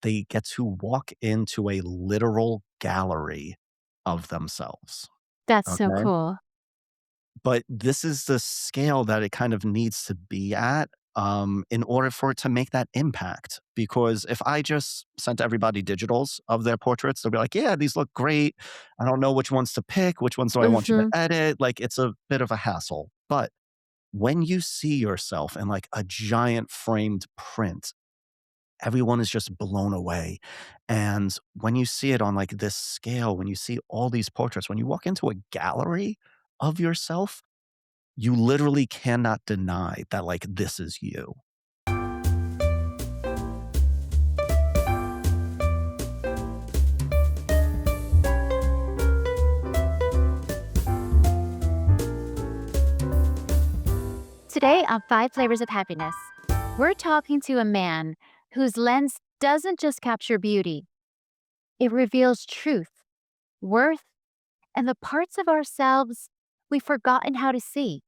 they get to walk into a literal gallery of themselves. That's so Okay. cool. But this is the scale that it kind of needs to be at, in order for it to make that impact. Because if I just sent everybody digitals of their portraits, they'll be like, yeah, these look great. I don't know which ones to pick. Which ones do I want you to Mhm. edit? Like, it's a bit of a hassle. But when you see yourself in like a giant framed print, everyone is just blown away. And when you see it on like this scale, when you see all these portraits, when you walk into a gallery of yourself, you literally cannot deny that, like, this is you. Today on Five Flavors of Happiness, we're talking to a man whose lens doesn't just capture beauty, it reveals truth, worth, and the parts of ourselves we've forgotten how to see.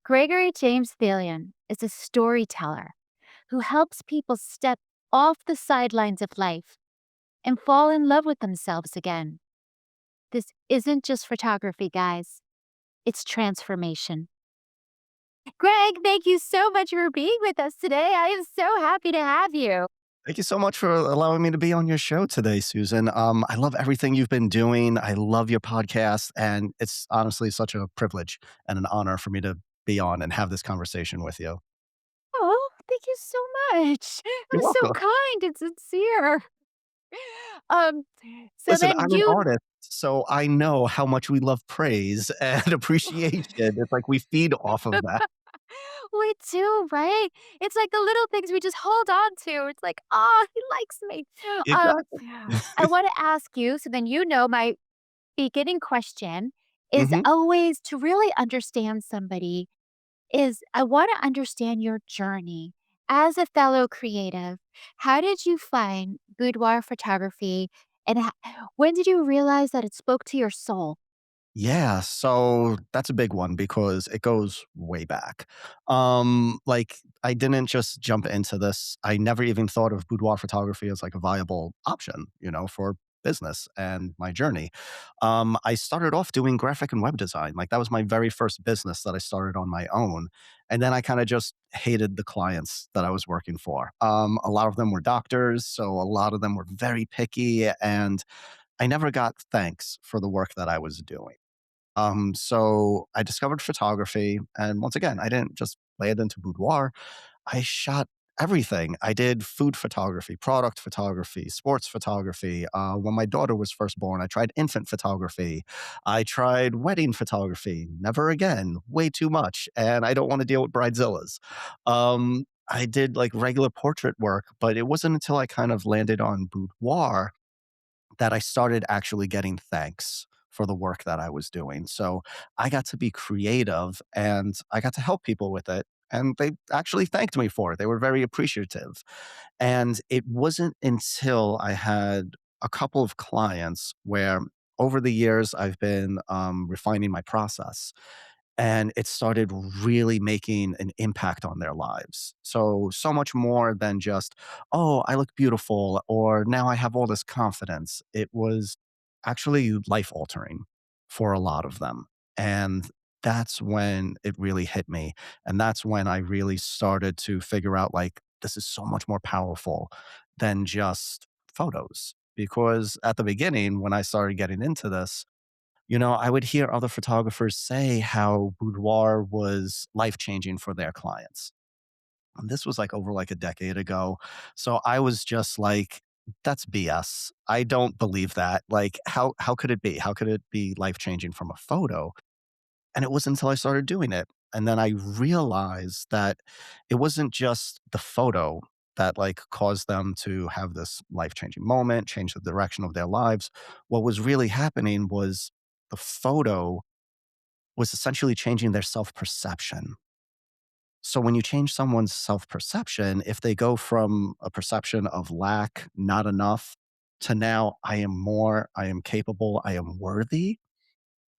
Gregory James Thelian is a storyteller who helps people step off the sidelines of life and fall in love with themselves again. This isn't just photography, guys, it's transformation. Greg, thank you so much for being with us today. I am so happy to have you. Thank you so much for allowing me to be on your show today, Susan. I love everything you've been doing. I love your podcast, and it's honestly such a privilege and an honor for me to be on and have this conversation with you. Oh, thank you so much. That You're was so welcome. kind and sincere. Um, so Listen, then I'm an you artist, so I know how much we love praise and appreciation. It's like we feed off of that. we too, right? It's like the little things we just hold on to. It's like, oh, he likes me. Um, Exactly. I want to ask you, so then you know my beginning question is Mhm. always to really understand somebody is I want to understand your journey as a fellow creative. How did you find boudoir photography and when did you realize that it spoke to your soul? Yeah, so that's a big one because it goes way back. Like I didn't just jump into this. I never even thought of boudoir photography as like a viable option, for business and my journey. I started off doing graphic and web design. Like that was my very first business that I started on my own. And then I kind of just hated the clients that I was working for. A lot of them were doctors, so a lot of them were very picky, and I never got thanks for the work that I was doing. So I discovered photography. And once again, I didn't just lay it into boudoir. I shot everything. I did food photography, product photography, sports photography. When my daughter was first born, I tried infant photography. I tried wedding photography. Never again. Way too much. And I don't want to deal with bridezillas. I did like regular portrait work, but it wasn't until I kind of landed on boudoir that I started actually getting thanks for the work that I was doing. So I got to be creative and I got to help people with it. And they actually thanked me for it. They were very appreciative. And it wasn't until I had a couple of clients where over the years I've been refining my process and it started really making an impact on their lives. So much more than just, oh, I look beautiful, or now I have all this confidence. It was actually life altering for a lot of them. And that's when it really hit me. And that's when I really started to figure out like, this is so much more powerful than just photos. Because at the beginning, when I started getting into this, I would hear other photographers say how boudoir was life changing for their clients. And this was like over like a decade ago. So I was just like, that's BS. I don't believe that. Like, how could it be? How could it be life changing from a photo? And it wasn't until I started doing it. And then I realized that it wasn't just the photo that like caused them to have this life changing moment, change the direction of their lives. What was really happening was the photo was essentially changing their self perception. So when you change someone's self perception, if they go from a perception of lack, not enough, to now, I am more, I am capable, I am worthy,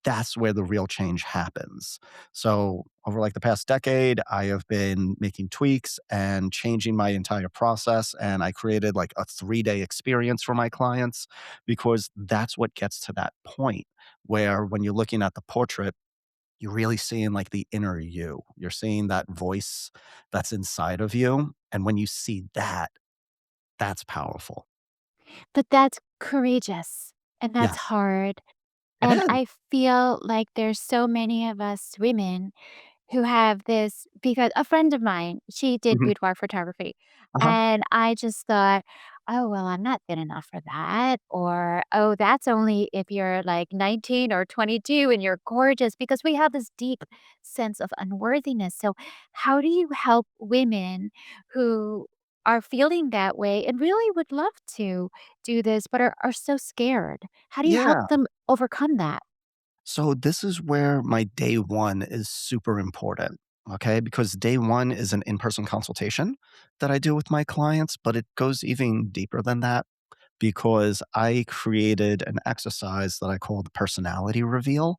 that's where the real change happens. So, over like the past decade, I have been making tweaks and changing my entire process. And I created like a 3-day experience for my clients because that's what gets to that point where when you're looking at the portrait, you're really seeing like the inner you. You're seeing that voice that's inside of you. And when you see that, that's powerful. But that's courageous and that's Yes, hard. it And is. I feel like there's so many of us women who have this because a friend of mine, she did Mhm. boudoir photography. Uh-huh. And I just thought, oh, well, I'm not good enough for that. Or, oh, that's only if you're like 19 or 22 and you're gorgeous because we have this deep sense of unworthiness. So, how do you help women who are feeling that way and really would love to do this, but are so scared? How do you help Yeah. them overcome that? So this is where my day one is super important. Okay. Because day one is an in person consultation that I do with my clients, but it goes even deeper than that because I created an exercise that I call the personality reveal.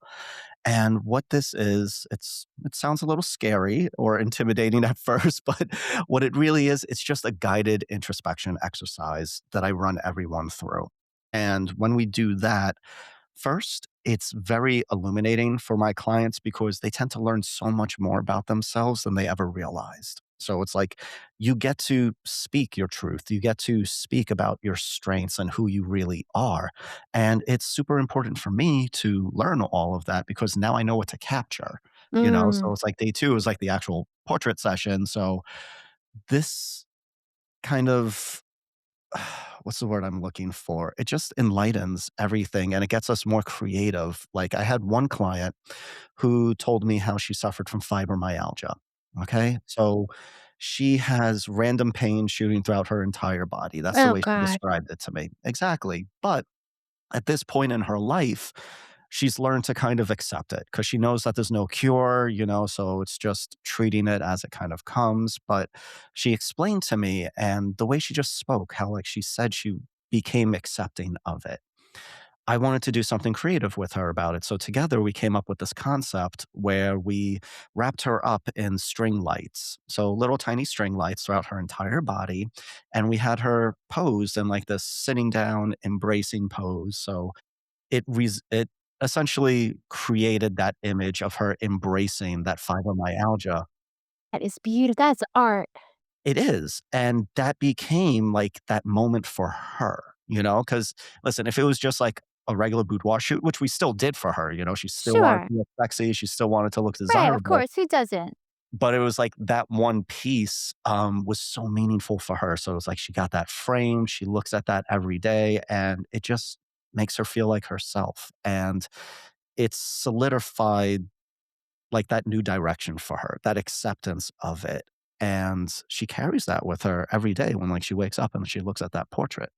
And what this is, it sounds a little scary or intimidating at first, but what it really is, it's just a guided introspection exercise that I run everyone through. And when we do that, first, it's very illuminating for my clients because they tend to learn so much more about themselves than they ever realized. So it's like you get to speak your truth. You get to speak about your strengths and who you really are. And it's super important for me to learn all of that because now I know what to capture, you know? So Mm. it's like day two is like the actual portrait session. So this kind of what's the word I'm looking for? It just enlightens everything and it gets us more creative. Like I had one client who told me how she suffered from fibromyalgia. Okay. So she has random pain shooting throughout her entire body. That's the Oh, way she God. described it to me. Exactly. But at this point in her life, she's learned to kind of accept it because she knows that there's no cure, you know, so it's just treating it as it kind of comes. But she explained to me, and the way she just spoke, how like she said she became accepting of it. I wanted to do something creative with her about it. So together we came up with this concept where we wrapped her up in string lights. So little tiny string lights throughout her entire body. And we had her posed in like this sitting down, embracing pose. So it essentially created that image of her embracing that fibromyalgia. That is beautiful. That's art. It is, and that became, like, that moment for her, you know. Because listen, if it was just, like, a regular boudoir shoot, which we still did for her, you know, she still wanted Sure. to look sexy, she still wanted to look Right, of desirable, course, who doesn't? but it was like that one piece, was so meaningful for her, so it was like she got that frame, she looks at that every day, and it just makes her feel like herself, and it's solidified like that new direction for her, that acceptance of it. And she carries that with her every day when like she wakes up and she looks at that portrait.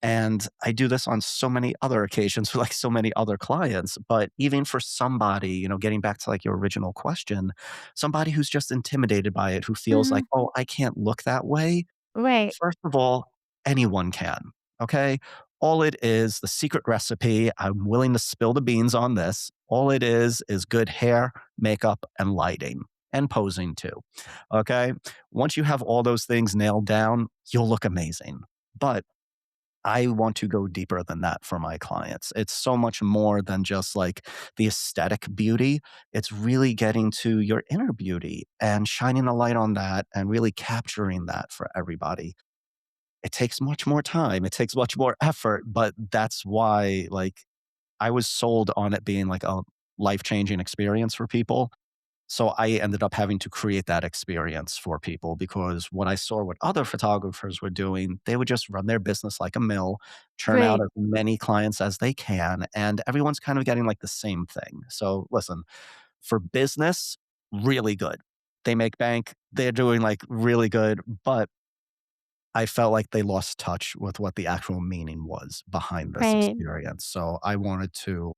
And I do this on so many other occasions for like so many other clients. But even for somebody, you know, getting back to like your original question, somebody who's just intimidated by it, who feels like, Mhm. oh, I can't look that way. Right. First of all, anyone can, okay? All it is, the secret recipe, I'm willing to spill the beans on this. All it is good hair, makeup, and lighting, and posing too, okay? Once you have all those things nailed down, you'll look amazing. But I want to go deeper than that for my clients. It's so much more than just like the aesthetic beauty. It's really getting to your inner beauty and shining a light on that and really capturing that for everybody. It takes much more time, it takes much more effort, but that's why, like, I was sold on it being, like, a life-changing experience for people, so I ended up having to create that experience for people because what I saw what other photographers were doing, they would just run their business like a mill, churn out Right. as many clients as they can, and everyone's kind of getting, like, the same thing. So, listen, for business, really good. They make bank, they're doing, like, really good, but I felt like they lost touch with what the actual meaning was behind this Right. experience. So I wanted to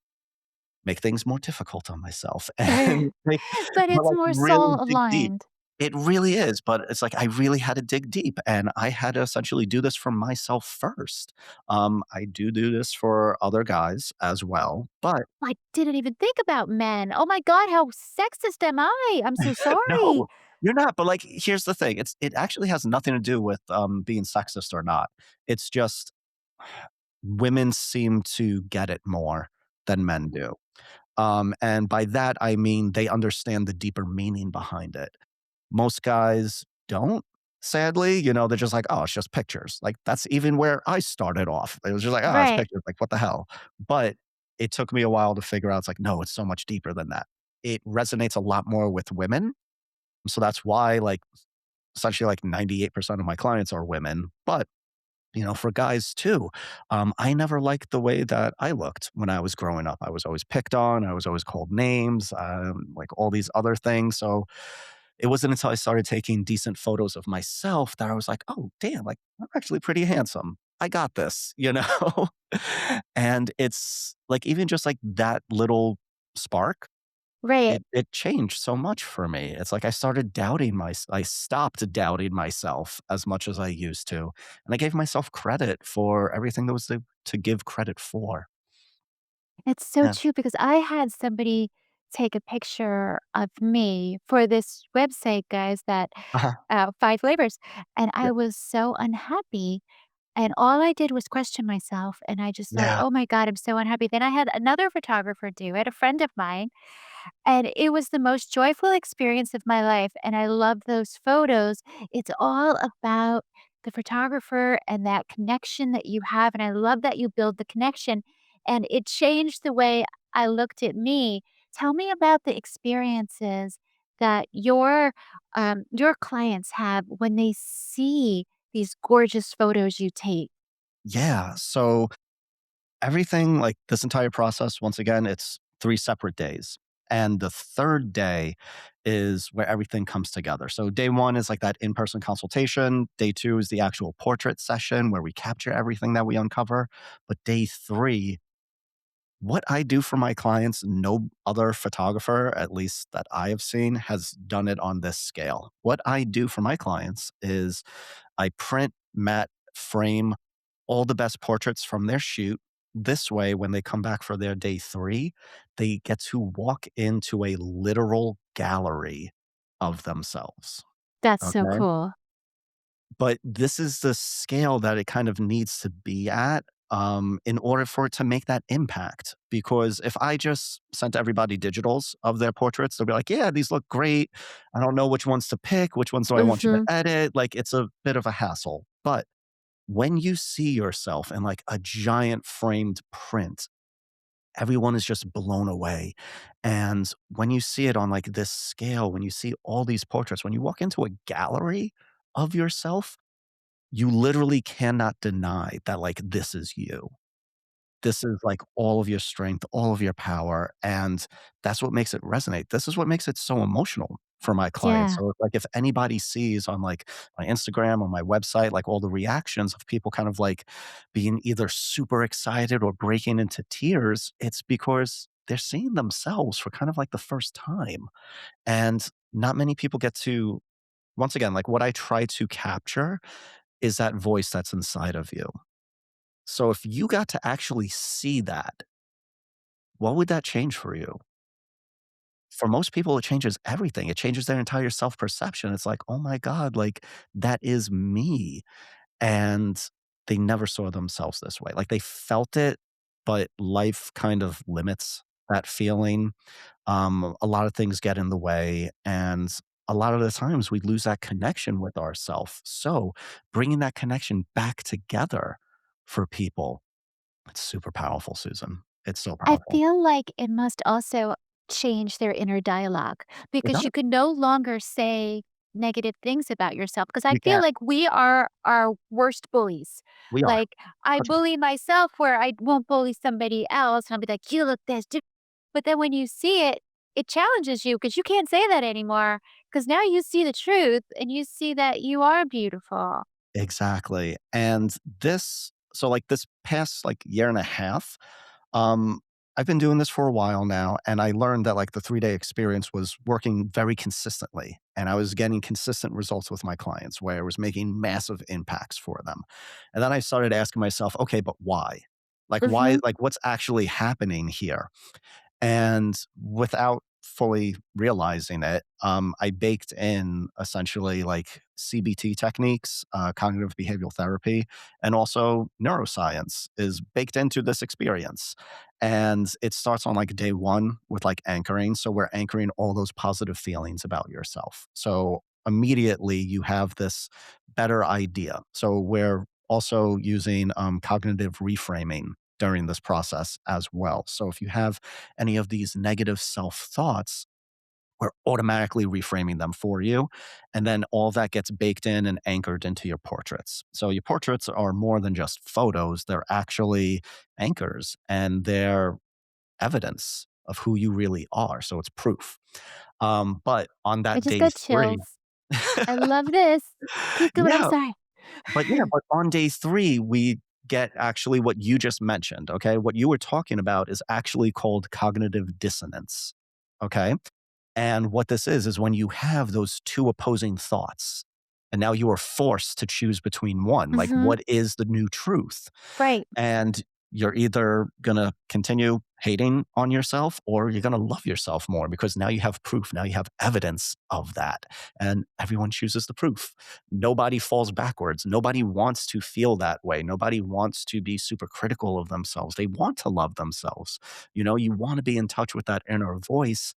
make things more difficult on myself and make But but, it's like, more really soul dig deep. aligned. It really is, but it's like I really had to dig deep, and I had to essentially do this for myself first. I do this for other guys as well, but I didn't even think about men. Oh my god, how sexist am I? I'm so sorry. no, you're not. But like, here's the thing: it actually has nothing to do with being sexist or not. It's just women seem to get it more than men do. And by that, I mean they understand the deeper meaning behind it. Most guys don't, sadly. They're just like, oh, it's just pictures. Like, that's even where I started off. It was just like, oh, it's Right. pictures. Like, what the hell? But it took me a while to figure out it's like, no, it's so much deeper than that. It resonates a lot more with women. So that's why, like, essentially, like 98% of my clients are women. But for guys too, I never liked the way that I looked when I was growing up. I was always picked on. I was always called names, like all these other things. So it wasn't until I started taking decent photos of myself that I was like, oh, damn, like I'm actually pretty handsome. I got this. And it's like, even just like that little spark, Right. it changed so much for me. It's like I stopped doubting myself as much as I used to, and I gave myself credit for everything that was to give credit for. It's so Yeah. true because I had somebody take a picture of me for this website, guys, that Uh-huh. 5 flavors, and Yeah. I was so unhappy, and all I did was question myself, and I just thought, Yeah. "Oh my god, I'm so unhappy." Then I had another photographer do it, a friend of mine, and it was the most joyful experience of my life, and I love those photos. It's all about the photographer and that connection that you have, and I love that you build the connection, and it changed the way I looked at me. Tell me about the experiences that your clients have when they see these gorgeous photos you take. Yeah. So everything, like this entire process, once again, it's 3 separate days. And the 3rd day is where everything comes together. So day 1 is like that in-person consultation. Day 2 is the actual portrait session where we capture everything that we uncover. But day 3, what I do for my clients, no other photographer, at least that I have seen, has done it on this scale. What I do for my clients is I print, matte, frame all the best portraits from their shoot. This way, when they come back for their day 3, they get to walk into a literal gallery of themselves. That's so Okay. cool. But this is the scale that it kind of needs to be at, in order for it to make that impact. Because if I just sent everybody digitals of their portraits, they'll be like, yeah, these look great. I don't know which ones to pick. Which ones do I want you to Mhm. edit? Like, it's a bit of a hassle. But when you see yourself in like a giant framed print, everyone is just blown away. And when you see it on like this scale, when you see all these portraits, when you walk into a gallery of yourself, you literally cannot deny that, like, this is you. This is, like, all of your strength, all of your power, and that's what makes it resonate. This is what makes it so emotional for my clients. Yeah. So, like, if anybody sees on, like, my Instagram or my website, like, all the reactions of people kind of, like, being either super excited or breaking into tears, it's because they're seeing themselves for kind of, like, the first time, and not many people get to once again, like, what I try to capture is that voice that's inside of you. So if you got to actually see that, what would that change for you? For most people, it changes everything. It changes their entire self perception. It's like, oh my God, like that is me. And they never saw themselves this way. Like they felt it, but life kind of limits that feeling. A lot of things get in the way. And a lot of the times we lose that connection with ourselves. So bringing that connection back together for people, it's super powerful, Susan. It's so I powerful. feel like it must also change their inner dialogue It because does. you can no longer say negative things about yourself. Because I You feel can't. like we are our worst bullies. We are. Like, I 100%. bully myself where I won't bully somebody else, and I'll be like, "You look this," but then when you see it, it challenges you because you can't say that anymore. Because now you see the truth and you see that you are beautiful. Exactly. And this past like year and a half, I've been doing this for a while now, and I learned that like the 3-day experience was working very consistently. And I was getting consistent results with my clients where it was making massive impacts for them. And then I started asking myself, okay, but why? Why, Mhm. what's actually happening here? And without fully realizing it, I baked in essentially like CBT techniques, cognitive behavioral therapy, and also neuroscience is baked into this experience. And it starts on like day one with like anchoring. So we're anchoring all those positive feelings about yourself. So immediately you have this better idea. So we're also using cognitive reframing during this process as well. So if you have any of these negative self thoughts, we're automatically reframing them for you. And then all that gets baked in and anchored into your portraits. So your portraits are more than just photos, they're actually anchors and they're evidence of who you really are. So it's proof. But on I that just day got three, chills. I love this. Keep going, I'm yeah, sorry. but on day 3, we get actually what you just mentioned, okay? What you were talking about is actually called cognitive dissonance, okay? And what this is when you have those 2 opposing thoughts, and now you are forced to choose between one, like, Mhm. what is the new truth? Right. And you're either gonna continue hating on yourself or you're gonna love yourself more because now you have proof, now you have evidence of that, and everyone chooses the proof. Nobody falls backwards. Nobody wants to feel that way. Nobody wants to be super critical of themselves. They want to love themselves. You know, you wanna be in touch with that inner voice.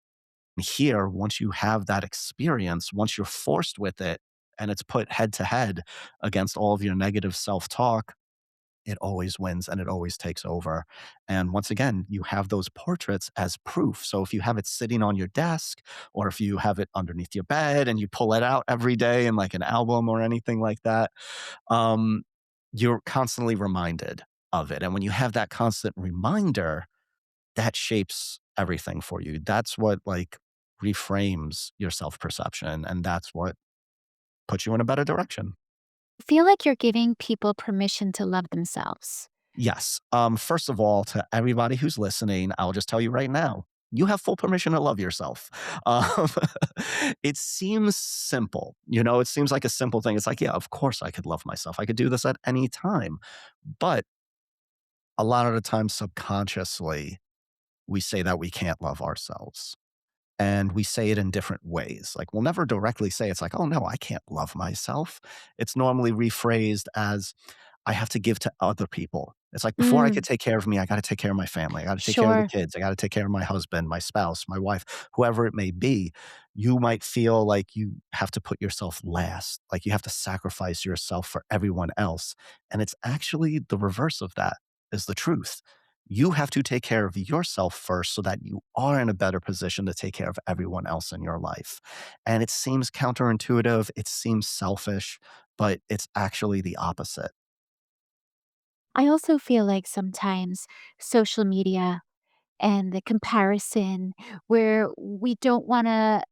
Here, once you have that experience, once you're forced with it and it's put head to head against all of your negative self-talk, it always wins and it always takes over. And once again, you have those portraits as proof. So if you have it sitting on your desk or if you have it underneath your bed and you pull it out every day in like an album or anything like that, um, you're constantly reminded of it. And when you have that constant reminder, that shapes everything for you. That's what like reframes your self perception. And that's what puts you in a better direction. I feel like you're giving people permission to love themselves. Yes. First of all, to everybody who's listening, I'll just tell you right now, you have full permission to love yourself. Um, it seems simple, you know, it seems like a simple thing. It's like, yeah, of course I could love myself. I could do this at any time. But a lot of the time, subconsciously, we say that we can't love ourselves. And we say it in different ways. Like, we'll never directly say it's like, "Oh, no, I can't love myself." It's normally rephrased as, "I have to give to other people." It's like, before I could Mm, take care of me, I gotta take care of my family. I gotta take care of the sure. kids. I gotta take care of my husband, my spouse, my wife, whoever it may be. You might feel like you have to put yourself last, like you have to sacrifice yourself for everyone else. And it's actually the reverse of that is the truth. You have to take care of yourself first so that you are in a better position to take care of everyone else in your life. And it seems counterintuitive, it seems selfish, but it's actually the opposite. I also feel like sometimes social media and the comparison where we don't want to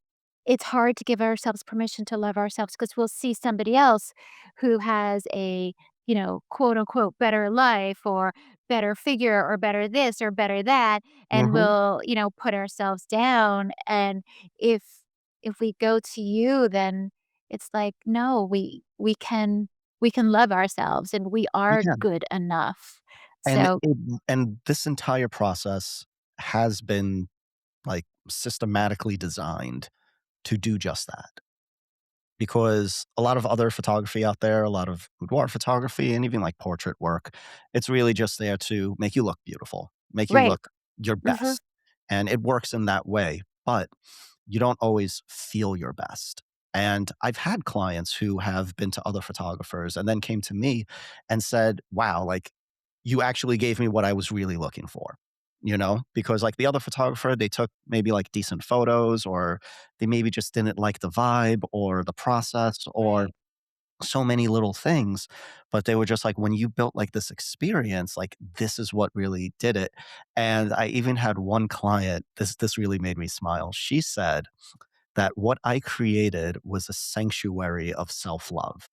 it's hard to give ourselves permission to love ourselves because we'll see somebody else who has a, quote unquote better life or better figure or better this or better that and Mhm. we'll, put ourselves down and if if we go to you then it's like no, we can love ourselves and we We are can. good enough. And So, this entire process has been, like, systematically designed to do just that. Because a lot of other photography out there, a lot of boudoir photography, and even like portrait work, it's really just there to make you look beautiful, make you right. look your Mhm. best. And it works in that way, but you don't always feel your best. And I've had clients who have been to other photographers and then came to me and said, wow, like you actually gave me what I was really looking for. You know, because like the other photographer, they took maybe like decent photos or they maybe just didn't like the vibe or the process or Right. so many little things, but they were just like, when you built like this experience, like this is what really did it. And I even had one client, this really made me smile. She said that what I created was a sanctuary of self-love.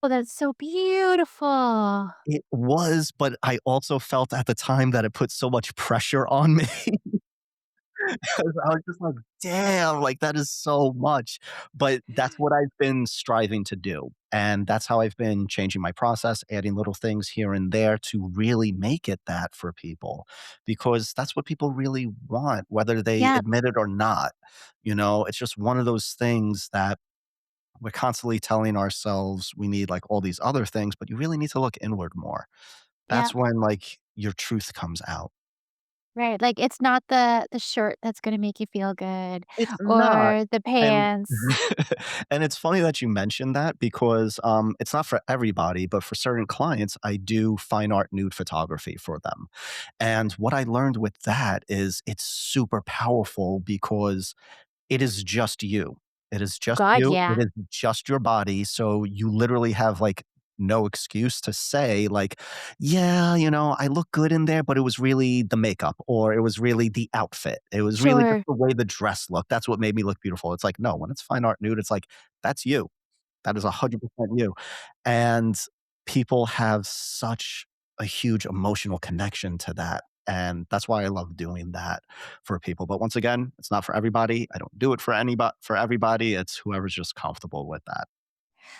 Oh, that's so beautiful. It was, but I also felt at the time that it put so much pressure on me. 'Cause I was just like, "Damn, like, that is so much." But that's what I've been striving to do, and that's how I've been changing my process, adding little things here and there to really make it that for people, because that's what people really want, whether they Yeah, admit it or not, you know? It's just one of those things that we're constantly telling ourselves we need, like, all these other things, but you really need to look inward more. yeah, That's when, like, your truth comes out. right, like, it's not the shirt that's gonna make you feel good It's not. or the And pants. and it's funny that you mentioned that because, it's not for everybody, but for certain clients, I do fine art nude photography for them. And what I learned with that is it's super powerful because it is just you. It is just God, you. yeah. It is just your body. So you literally have like no excuse to say like, yeah, I look good in there, but it was really the makeup or it was really the outfit. It was really just Sure. the way the dress looked. That's what made me look beautiful. It's like, no, when it's fine art nude, it's like, that's you. That is 100% you. And people have such a huge emotional connection to that. And that's why I love doing that for people. But once again, it's not for everybody. I don't do it for anybody for everybody. It's whoever's just comfortable with that.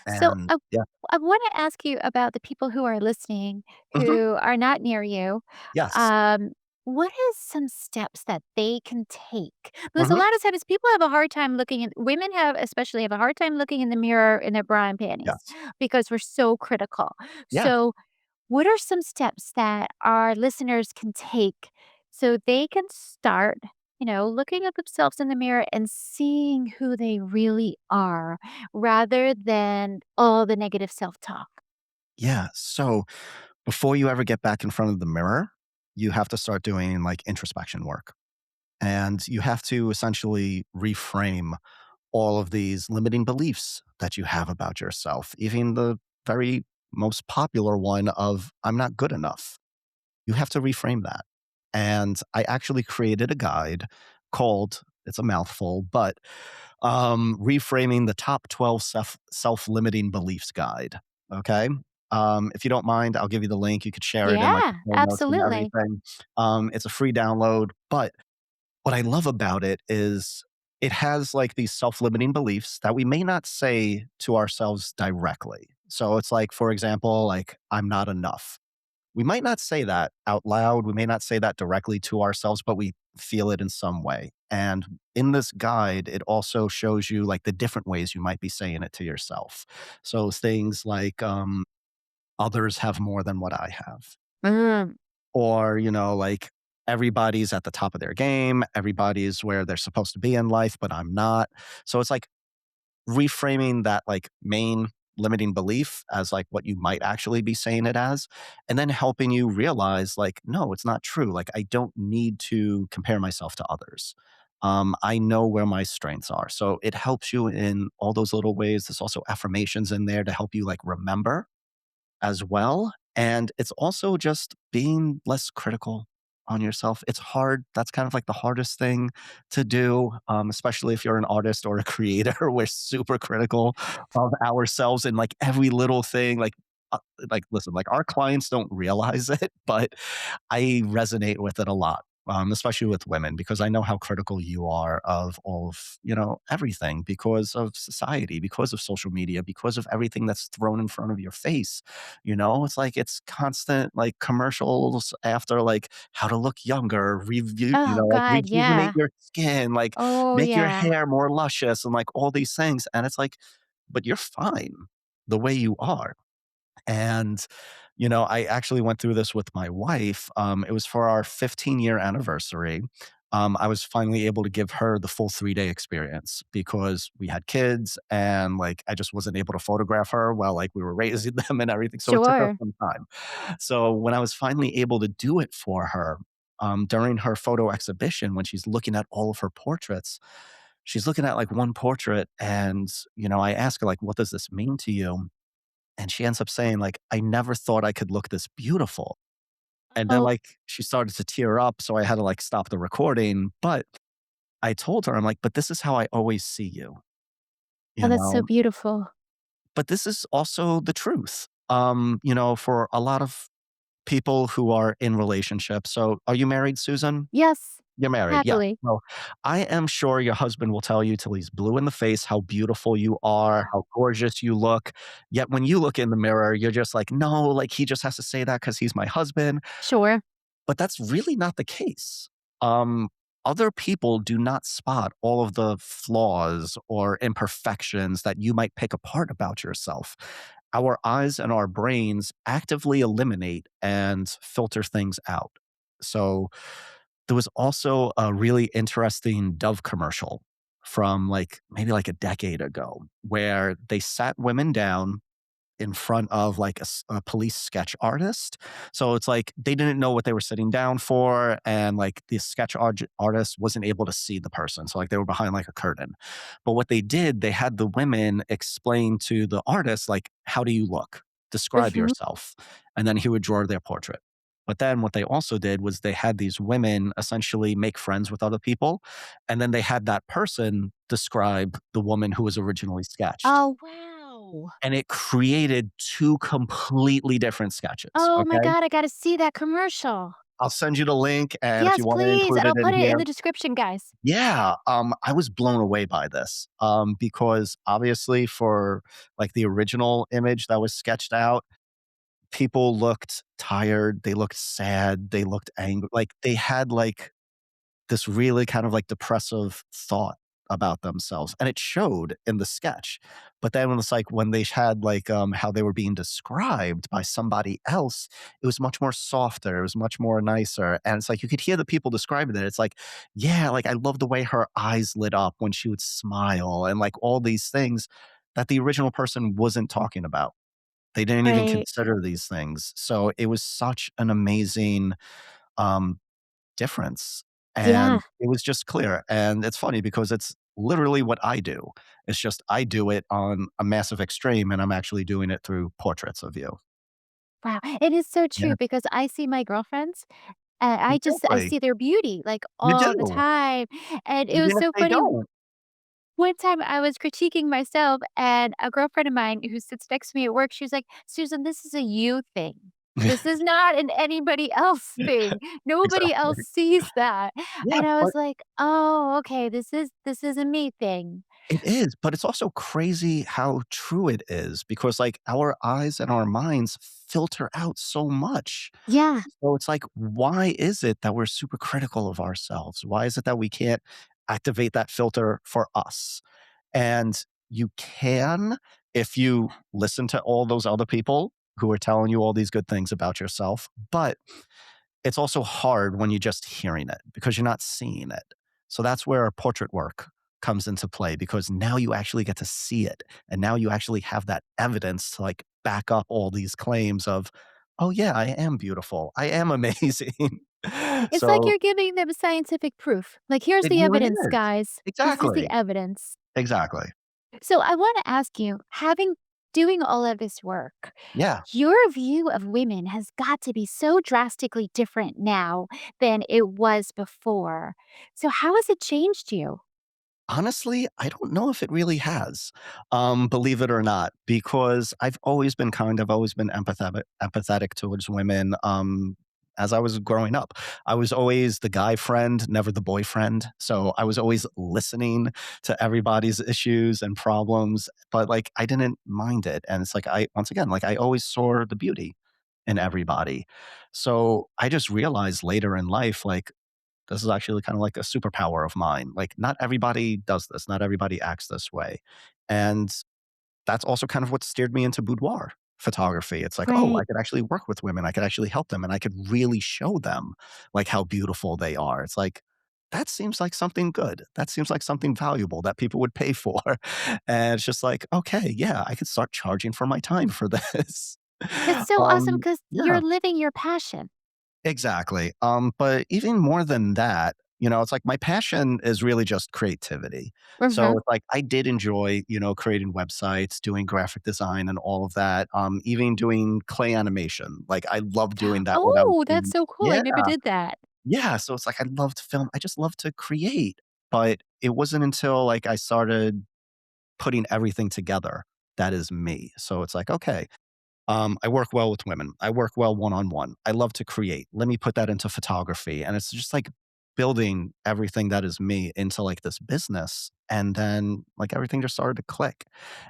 So, And yeah. I wanna ask you about the people who are listening, Mhm. who are not near you. Yes. Um, what is some steps that they can take? Because a Mhm. lot of times people have a hard time looking in women have especially have a hard time looking in the mirror in their bra and panties Yes. because we're so critical. Yeah. So, what are some steps that our listeners can take so they can start, looking at themselves in the mirror and seeing who they really are rather than all the negative self talk? Yeah. So before you ever get back in front of the mirror, you have to start doing like introspection work. And you have to essentially reframe all of these limiting beliefs that you have about yourself, even the very most popular one of I'm not good enough. You have to reframe that. And I actually created a guide called, it's a mouthful, but reframing the top 12 self-limiting beliefs guide. Okay. If you don't mind, I'll give you the link. You could share it in like the Yeah, show notes and absolutely. everything. It's a free download, but what I love about it is it has like these self-limiting beliefs that we may not say to ourselves directly. So it's like, for example, like, I'm not enough. We might not say that out loud. We may not say that directly to ourselves, but we feel it in some way. And in this guide, it also shows you like the different ways you might be saying it to yourself. So things like, others have more than what I have. Mm. Or, like everybody's at the top of their game, everybody's where they're supposed to be in life, but I'm not. So it's like reframing that like main limiting belief as like what you might actually be saying it as, and then helping you realize like, no, it's not true. Like I don't need to compare myself to others. I know where my strengths are. So it helps you in all those little ways. There's also affirmations in there to help you like remember as well. And it's also just being less critical on yourself. It's hard. That's kind of like the hardest thing to do, especially if you're an artist or a creator. We're super critical of ourselves and like every little thing. Uh, listen, like our clients don't realize it, but I resonate with it a lot, especially with women, because I know how critical you are of all of, everything because of society, because of social media, because of everything that's thrown in front of your face. It's like it's constant like commercials after like how to look younger, review, Oh, like God, rejuvenate yeah. your skin, like Oh, make your yeah. hair more luscious and like all these things. And it's like, but you're fine the way you are. And, I actually went through this with my wife. It was for our 15-year anniversary. I was finally able to give her the full 3-day experience because we had kids and like I just wasn't able to photograph her while like we were raising them and everything. So it took us Sure. some time. So when I was finally able to do it for her, during her photo exhibition, when she's looking at all of her portraits, she's looking at like one portrait and, I ask her like, what does this mean to you? And she ends up saying like, "I never thought I could look this beautiful." And then, Oh, like, she started to tear up, so I had to, like, stop the recording, but I told her, I'm like, "But this is how I always see you," oh, you that's so know? beautiful. but this is also the truth. For a lot of people who are in relationships. So, are you married, Susan? Yes, You're married, yeah. happily. Well, I am sure your husband will tell you till he's blue in the face how beautiful you are, Wow. how gorgeous you look. Yet when you look in the mirror, you're just like, no, like he just has to say that because he's my husband. Sure. But that's really not the case. Um, Other people do not spot all of the flaws or imperfections that you might pick apart about yourself. Our eyes and our brains actively eliminate and filter things out. So there was also a really interesting Dove commercial from like maybe like a decade ago where they sat women down in front of like a police sketch artist. So it's like they didn't know what they were sitting down for, and like the artist wasn't able to see the person. So like they were behind like a curtain. But what they did, they had the women explain to the artist like, "How do you look? Describe Mhm. yourself," and then he would draw their portrait. But then what they also did was they had these women essentially make friends with other people, and then they had that person describe the woman who was originally sketched, Oh, wow. and it created 2 completely different sketches, Oh my okay? god, I gotta see that commercial. I'll send you the link, and if Yes, you wanna please, include and it I'll in put it in here. the description, guys. Yeah, I was blown away by this, because obviously for, like, the original image that was sketched out, people looked tired, they looked sad, they looked angry, like, they had, like, this really kind of like depressive thought about themselves, and it showed in the sketch. But then when it's like when they had like how they were being described by somebody else, it was much more softer, it was much more nicer, and it's like you could hear the people describing it. It's like, yeah, like I love the way her eyes lit up when she would smile, and like all these things that the original person wasn't talking about. They didn't even Right. consider these things. So it was such an amazing um difference, Yeah. and it was just clear, and it's funny because it's literally what I do. It's just I do it on a massive extreme, and I'm actually doing it through portraits of you. Wow. It is so Yeah, true because I see my girlfriends, and I exactly. see their beauty, like, You all the do, time, and it was even if so they funny. don't. One time I was critiquing myself, and a girlfriend of mine who sits next to me at work, she was like, "Susan, this is a you thing. This is not an anybody else thing. Nobody else Exactly. sees that." Yeah, And I but was like, "Oh, okay, this is a me thing." it is, but it's also crazy how true it is because, like, our eyes and our minds filter out so much. Yeah, So it's like, why is it that we're super critical of ourselves? Why is it that we can't activate that filter for us? And you can if you listen to all those other people who are telling you all these good things about yourself. But it's also hard when you're just hearing it because you're not seeing it. So that's where our portrait work comes into play because now you actually get to see it. And now you actually have that evidence to like back up all these claims of, oh, yeah, I am beautiful. I am amazing. it's like So you're giving them scientific proof. Like, "Here's it the really evidence, is. guys. This is the Exactly. evidence." Exactly. So I wanna ask you, having doing all of this work, Yeah. your view of women has got to be so drastically different now than it was before. So how has it changed you? Honestly, I don't know if it really has, believe it or not, because I've always been empathetic towards women, as I was growing up. I was always the guy friend, never the boyfriend. So I was always listening to everybody's issues and problems, but like I didn't mind it. And it's like once again, like I always saw the beauty in everybody. So I just realized later in life, like this is actually kind of like a superpower of mine. Like, not everybody does this, not everybody acts this way. And that's also kind of what steered me into boudoir photography. It's like, oh, I Right. could actually work with women. I could actually help them and I could really show them like how beautiful they are. It's like, that seems like something good. That seems like something valuable that people would pay for. And it's just like, okay, yeah, I could start charging for my time for this. It's so awesome because Yeah. you're living your passion. Exactly. But even more than that, it's like my passion is really just creativity. So Mhm. it's like I did enjoy, creating websites, doing graphic design and all of that. Even doing clay animation. Like I loved doing that when I was Oh, that's in. so cool. I Yeah. never did that. Yeah. So it's like I loved film. I just love to create. But it wasn't until like I started putting everything together that is me. So it's like, okay, I work well with women. I work well one on one. I love to create. Let me put that into photography. And it's just like building everything that is me into like this business. And then like everything just started to click.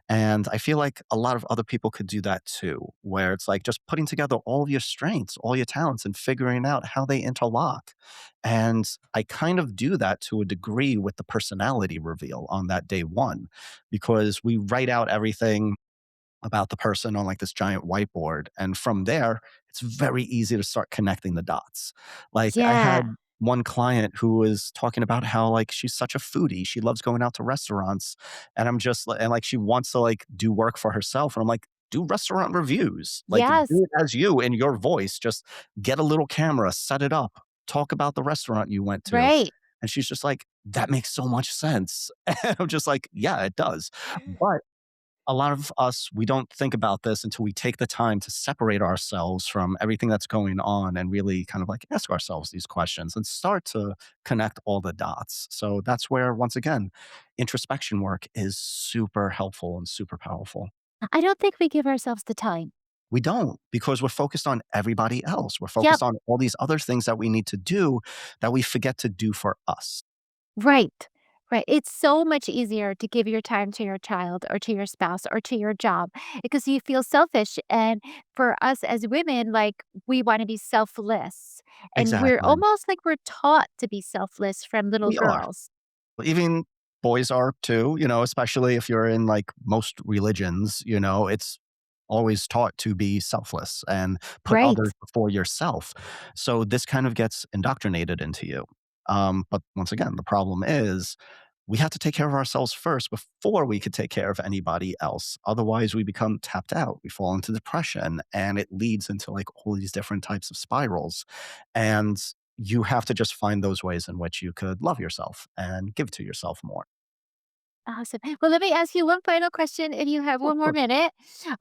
And I feel like a lot of other people could do that too, where it's like just putting together all of your strengths, all your talents, and figuring out how they interlock. And I kind of do that to a degree with the personality reveal on that day one, because we write out everything about the person on like this giant whiteboard. And from there, it's very easy to start connecting the dots. Like I Yeah. had one client who was talking about how like she's such a foodie. She loves going out to restaurants. And I'm just like, and like she wants to like do work for herself. And I'm like, do restaurant reviews, like do Yes. it as you in your voice. Just get a little camera, set it up, talk about the restaurant you went to. Right. And she's just like, that makes so much sense. And I'm just like, yeah, it does. But a lot of us, we don't think about this until we take the time to separate ourselves from everything that's going on and really kind of like ask ourselves these questions and start to connect all the dots. So that's where, once again, introspection work is super helpful and super powerful. I don't think we give ourselves the time. We don't, because we're focused on everybody else. We're Yep. focused on all these other things that we need to do that we forget to do for us. Right. Right. It's so much easier to give your time to your child or to your spouse or to your job because you feel selfish. And for us as women, like we want to be selfless. And we're Exactly. almost like we're taught to be selfless from little We are. girls. Even boys are too, especially if you're in like most religions, it's always taught to be selfless and put Right. others before yourself. So this kind of gets indoctrinated into you. But once again, the problem is we have to take care of ourselves first before we could take care of anybody else. Otherwise, we become tapped out. We fall into depression and it leads into like all these different types of spirals. And you have to just find those ways in which you could love yourself and give to yourself more. Awesome. Well, let me ask you one final question, and you have Oh, of one more course. minute.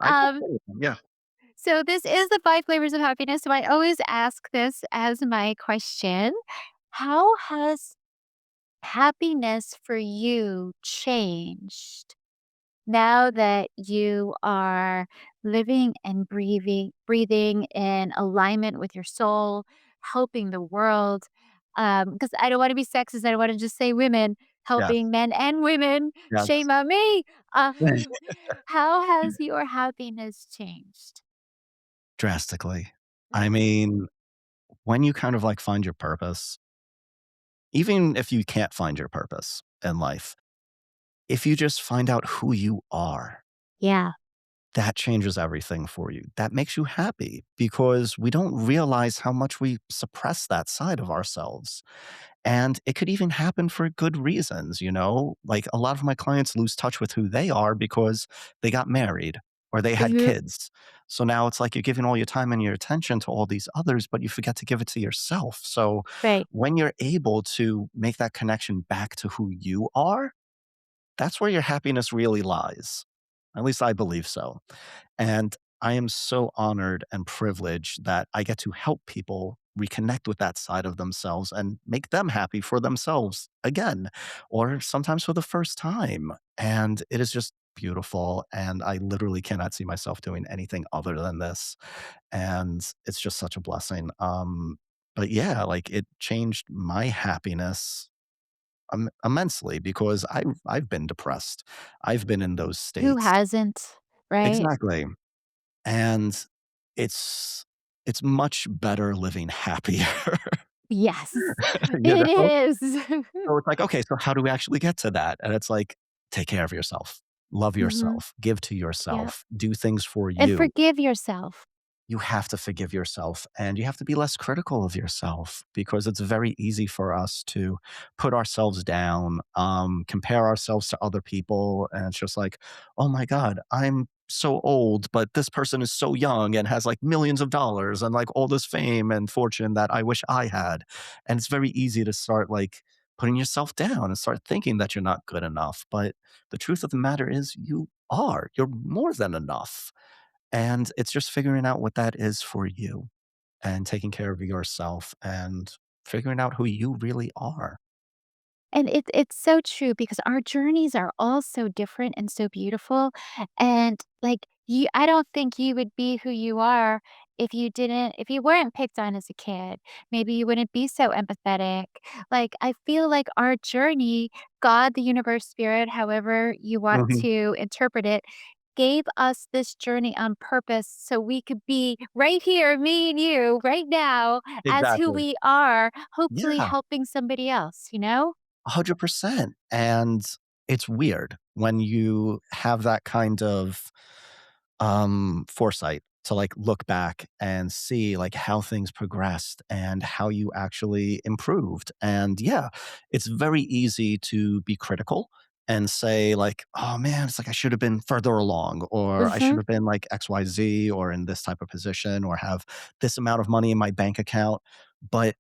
I can Um, play with them. Yeah. so this is the five flavors of happiness. So I always ask this as my question. How has happiness for you changed now that you are living and breathing in alignment with your soul, helping the world? Because I don't want to be sexist. I don't want to just say women Yes. helping men and women. Yes. Shame on me. How has your happiness changed? Drastically. I Mm. mean, when you kind of like find your purpose, even if you can't find your purpose in life, if you just find out who you are, Yeah. that changes everything for you. That makes you happy because we don't realize how much we suppress that side of ourselves. And it could even happen for good reasons. Like a lot of my clients lose touch with who they are because they got married or they had Mhm. kids. So now it's like you're giving all your time and your attention to all these others, but you forget to give it to yourself. So Right. when you're able to make that connection back to who you are, that's where your happiness really lies. At least I believe so. And I am so honored and privileged that I get to help people reconnect with that side of themselves and make them happy for themselves again, or sometimes for the first time. And it is just beautiful. And I literally cannot see myself doing anything other than this. And it's just such a blessing. But yeah, like it changed my happiness immensely because I've been depressed. I've been in those Who states. hasn't? Right. Exactly. And it's it's much better living happier, Yes, you it know? is. So it's like, okay, so how do we actually get to that? And it's like, take care of yourself, love Mhm. yourself, give to Yep. yourself, do things for And you. forgive yourself. You have to forgive yourself and you have to be less critical of yourself because it's very easy for us to put ourselves down, compare ourselves to other people. And it's just like, oh my God, I'm so old, but this person is so young and has like millions of dollars and like all this fame and fortune that I wish I had. And it's very easy to start like putting yourself down and start thinking that you're not good enough. But the truth of the matter is, you're more than enough. And it's just figuring out what that is for you and taking care of yourself and figuring out who you really are. And it's so true because our journeys are all so different and so beautiful, and, like, you I don't think you would be who you are if you weren't picked on as a kid. Maybe you wouldn't be so empathetic. Like, I feel like our journey, God, the universe, spirit, however you want Mhm. to interpret it, gave us this journey on purpose so we could be right here, me and you, right now, as who Exactly. we are, hopefully Yeah, helping somebody else, you know? 100%. And it's weird when you have that kind of foresight to like look back and see like how things progressed and how you actually improved. And yeah, it's very easy to be critical and say like, oh man, it's like I should have been further along, or I should Mhm. have been like XYZ or in this type of position or have this amount of money in my bank account. But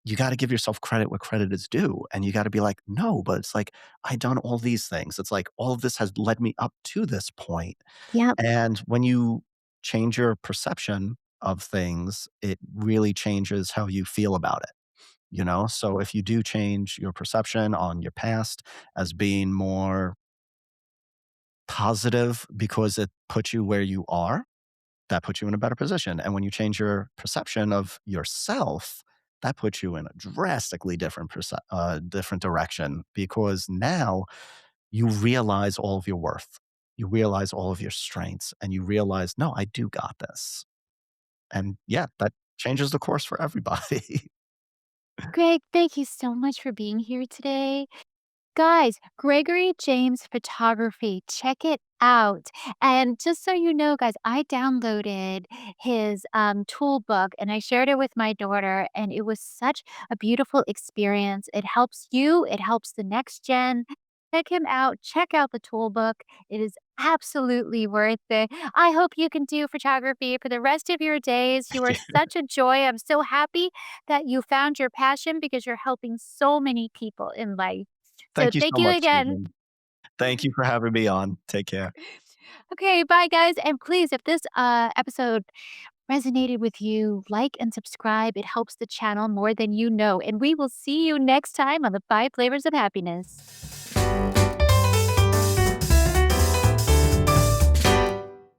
you got to give yourself credit where credit is due. And you got to be like, no, but it's like, I done all these things. It's like all of this has led me up to this point. Yep. And when you change your perception of things, it really changes how you feel about it, you know? So if you do change your perception on your past as being more positive because it puts you where you are, that puts you in a better position. And when you change your perception of yourself, that puts you in a drastically different direction because now you realize all of your worth. You realize all of your strengths and you realize, no, I do got this. And yeah, that changes the course for everybody. Greg, thank you so much for being here today. Guys, Gregory James Photography, check it out. And just so you know, guys, I downloaded his tool book and I shared it with my daughter, and it was such a beautiful experience. It helps you, it helps the next gen. Check him out, check out the tool book. It is absolutely worth it. I hope you can do photography for the rest of your days. You are such a joy. I'm so happy that you found your passion because you're helping so many people in life. So Thank you thank so you much, again. Susan. Thank you for having me on. Take care. Okay, bye guys. And please, if this episode resonated with you, like and subscribe. It helps the channel more than you know. And we will see you next time on the 5 Flavors of Happiness.